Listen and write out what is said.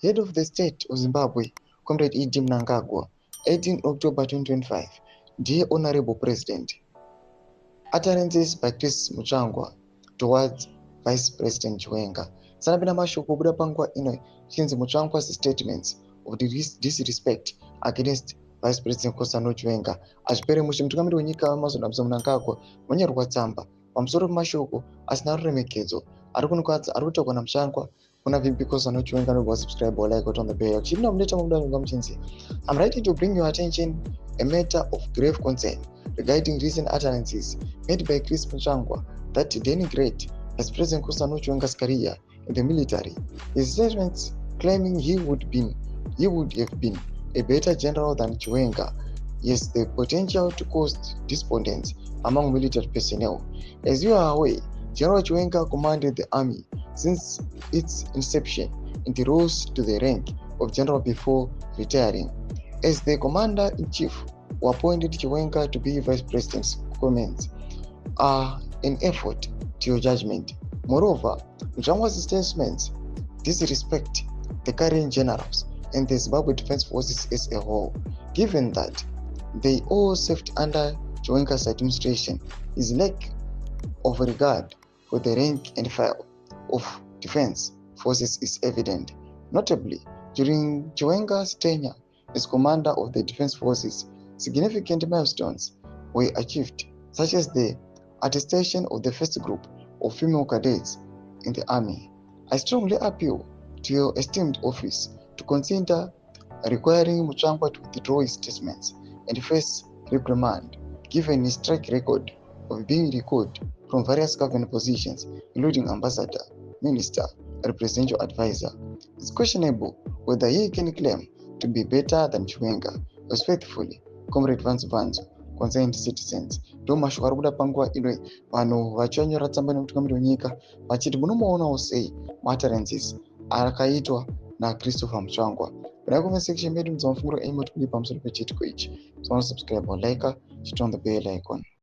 Head of the State of Zimbabwe, Comrade E.D. Mnangagwa, 18 October 2025, Dear Honorable President. Utterances by Chris Mutsvangwa towards Vice President Chiwenga. Sanapinda mashoko kubuda panguva ino chinzi Mutsvangwa's statements of disrespect against Vice President Chiwenga azvipere mushe mutungamiri wenyika wamaZimbabwe Mnangagwa wanyorwa tsamba pamusoro pemashoko asina ruremekedzo ari kutaurwa naMutsvangwa kuna VP Chiwenga. No subscribe or like it on the bell. I'm writing to bring your attention a matter of grave concern regarding recent utterances made by Chris Mutsvangwa that denigrate Vice President Chiwenga's career in the military. His statements claiming he would have been a better general than Chiwenga has the potential to cause despondence among military personnel. As you are aware, General Chiwenga commanded the army since its inception and rose to the rank of general before retiring. As the commander-in-chief who appointed Chiwenga to be vice president's comments are an effort to your judgment. Moreover, Mutsvangwa's statements disrespect the current generals and the Zimbabwe Defense Forces as a whole, given that they all served under Chiwenga's administration. His lack of regard for the rank and file of defense forces is evident. Notably, during Chiwenga's tenure as commander of the defense forces, significant milestones were achieved, such as the attestation of the first group of female cadets in the army. I strongly appeal to your esteemed office to consider requiring Mutsvangwa to withdraw his statements and face reprimand, given his track record of being recalled from various government positions, including ambassador, minister, and presidential advisor. It's questionable whether he can claim to be better than Chiwenga. Respectfully, Comrade Vanzu, concerned citizens. Ndo mashoko ari kuda panguva ino vanhu vachanyora tsamba nemutungamiri wenyika vachiti munomuonawo sei mautterances akaitwa naChristopher Mutsvangwa. Kudai comment section medu mudzamafunguro aimoti kudi pamusoro pechitiko ichi. So subscribe or like, hit on the bell icon.